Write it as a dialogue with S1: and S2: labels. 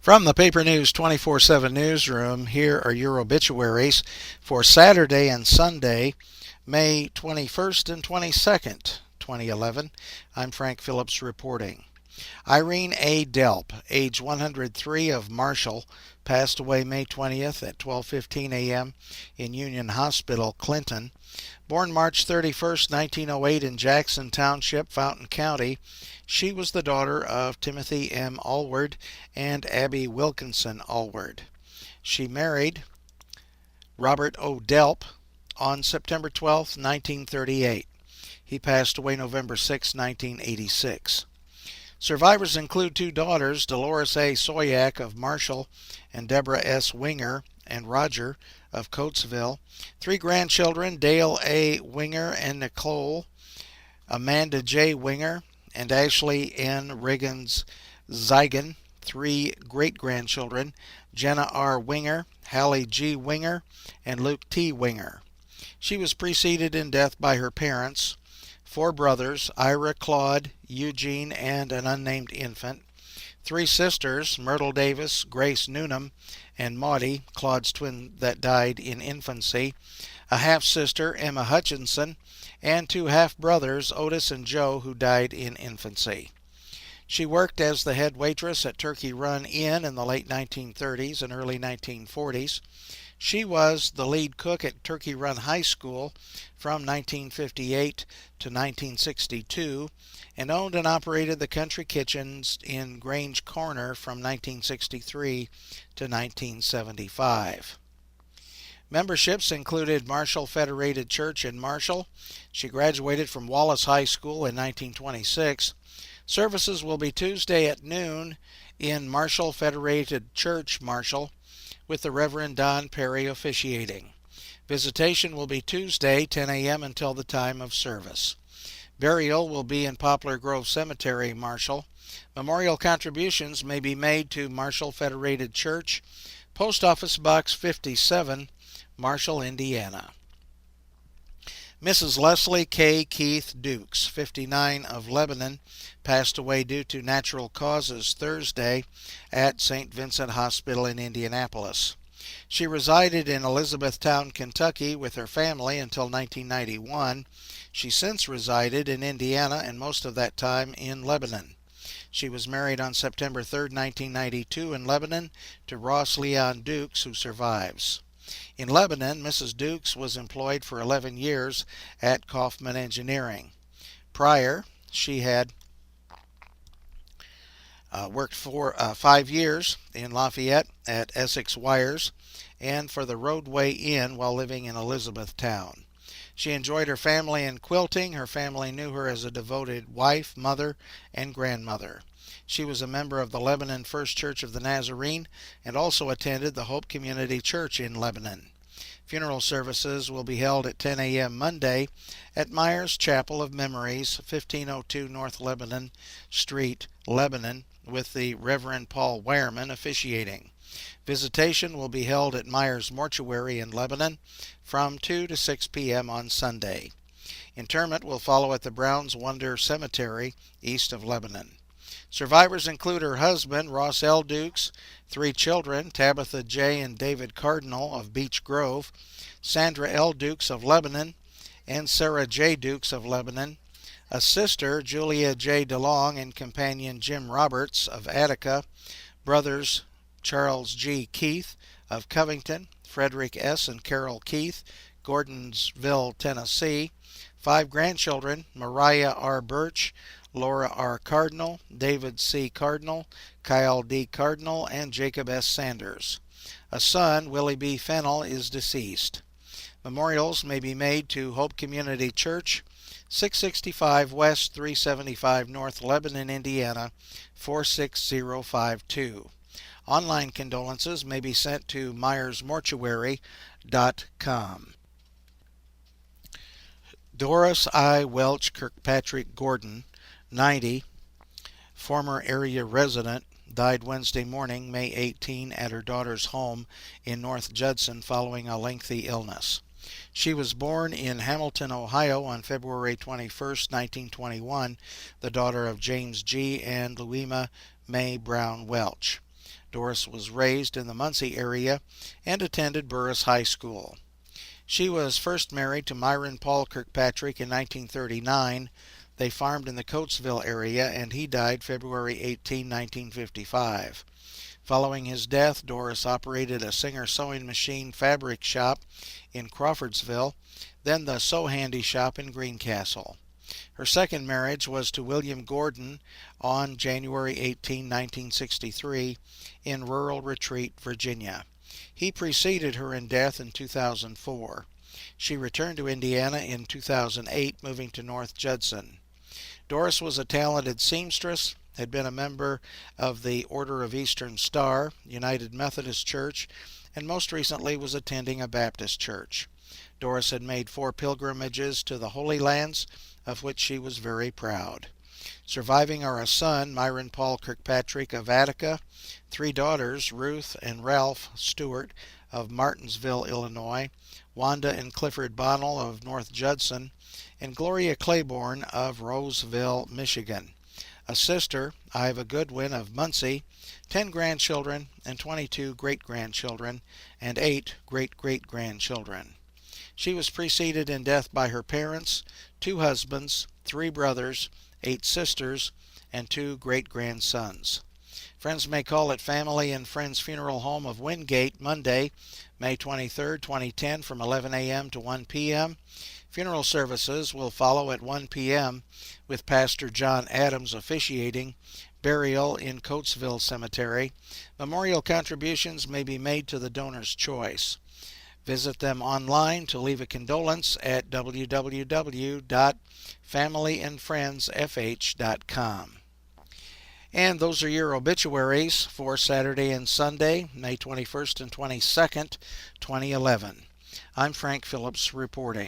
S1: From the Paper News 24/7 newsroom, here are your obituaries for Saturday and Sunday, May 21st and 22nd, 2011. I'm Frank Phillips reporting. Irene A. Delp, age 103, of Marshall, passed away May 20th at 12:15 a.m. in Union Hospital, Clinton. Born March 31st, 1908 in Jackson Township, Fountain County, she was the daughter of Timothy M. Allward and Abby Wilkinson Allward. She married Robert O. Delp on September 12, 1938. He passed away November 6, 1986. Survivors include two daughters, Dolores A. Soyak of Marshall and Deborah S. Winger and Roger of Coatesville. Three grandchildren, Dale A. Winger and Nicole, Amanda J. Winger, and Ashley N. Riggins Zigan. Three great-grandchildren, Jenna R. Winger, Hallie G. Winger, and Luke T. Winger. She was preceded in death by her parents, four brothers, Ira, Claude, Eugene, and an unnamed infant. Three sisters, Myrtle Davis, Grace Newnham, and Maudie, Claude's twin that died in infancy. A half-sister, Emma Hutchinson, and two half-brothers, Otis and Joe, who died in infancy. She worked as the head waitress at Turkey Run Inn in the late 1930s and early 1940s. She was the lead cook at Turkey Run High School from 1958 to 1962 and owned and operated the Country Kitchens in Grange Corner from 1963 to 1975. Memberships included Marshall Federated Church in Marshall. She graduated from Wallace High School in 1926. Services will be Tuesday at noon in Marshall Federated Church, Marshall, with the Reverend Don Perry officiating. Visitation will be Tuesday, 10 a.m. until the time of service. Burial will be in Poplar Grove Cemetery, Marshall. Memorial contributions may be made to Marshall Federated Church, Post Office Box 57, Marshall, Indiana. Mrs. Leslie K. Keith Dukes, 59, of Lebanon, passed away due to natural causes Thursday at St. Vincent Hospital in Indianapolis. She resided in Elizabethtown, Kentucky with her family until 1991. She since resided in Indiana and most of that time in Lebanon. She was married on September 3, 1992 in Lebanon to Ross Leon Dukes, who survives. In Lebanon, Mrs. Dukes was employed for 11 years at Kaufman Engineering. Prior, she had worked for 5 years in Lafayette at Essex Wires and for the Roadway Inn while living in Elizabethtown. She enjoyed her family and quilting. Her family knew her as a devoted wife, mother, and grandmother. She was a member of the Lebanon First Church of the Nazarene and also attended the Hope Community Church in Lebanon. Funeral services will be held at 10 a.m. Monday at Myers Chapel of Memories, 1502 North Lebanon Street, Lebanon, with the Reverend Paul Wehrman officiating. Visitation will be held at Myers Mortuary in Lebanon from 2 to 6 p.m. on Sunday. Interment will follow at the Browns Wonder Cemetery, east of Lebanon. Survivors include her husband, Ross L. Dukes, 3 children, Tabitha J. and David Cardinal of Beech Grove, Sandra L. Dukes of Lebanon, and Sarah J. Dukes of Lebanon, a sister, Julia J. DeLong, and companion Jim Roberts of Attica, brothers Charles G. Keith of Covington, Frederick S. and Carol Keith, Gordonsville, Tennessee, 5 grandchildren, Mariah R. Birch, Laura R. Cardinal, David C. Cardinal, Kyle D. Cardinal, and Jacob S. Sanders. A son, Willie B. Fennell, is deceased. Memorials may be made to Hope Community Church, 665 West, 375 North, Lebanon, Indiana, 46052. Online condolences may be sent to myersmortuary.com. Doris I. Welch Kirkpatrick Gordon, 90, former area resident, died Wednesday morning, May 18, at her daughter's home in North Judson following a lengthy illness. She was born in Hamilton, Ohio on February 21, 1921, the daughter of James G. and Louima May Brown Welch. Doris was raised in the Muncie area and attended Burris High School. She was first married to Myron Paul Kirkpatrick in 1939. They farmed in the Coatesville area, and he died February 18, 1955. Following his death, Doris operated a Singer sewing machine fabric shop in Crawfordsville, then the Sew Handy shop in Greencastle. Her second marriage was to William Gordon on January 18, 1963, in Rural Retreat, Virginia. He preceded her in death in 2004. She returned to Indiana in 2008, moving to North Judson. Doris was a talented seamstress, had been a member of the Order of Eastern Star, United Methodist Church, and most recently was attending a Baptist church. Doris had made 4 pilgrimages to the Holy Lands, of which she was very proud. Surviving are a son, Myron Paul Kirkpatrick of Attica, 3 daughters, Ruth and Ralph Stewart of Martinsville, Illinois, Wanda and Clifford Bonnell of North Judson, and Gloria Claiborne of Roseville, Michigan. A sister, Iva Goodwin of Muncie, 10 grandchildren and 22 great-grandchildren, and 8 great-great-grandchildren. She was preceded in death by her parents, 2 husbands, 3 brothers, 8 sisters, and 2 great-grandsons. Friends may call at Family and Friends Funeral Home of Wingate Monday, May 23, 2010 from 11 a.m. to 1 p.m. Funeral services will follow at 1 p.m. with Pastor John Adams officiating. Burial in Coatesville Cemetery. Memorial contributions may be made to the donor's choice. Visit them online to leave a condolence at www.familyandfriendsfh.com. And those are your obituaries for Saturday and Sunday, May 21st and 22nd, 2011. I'm Frank Phillips reporting.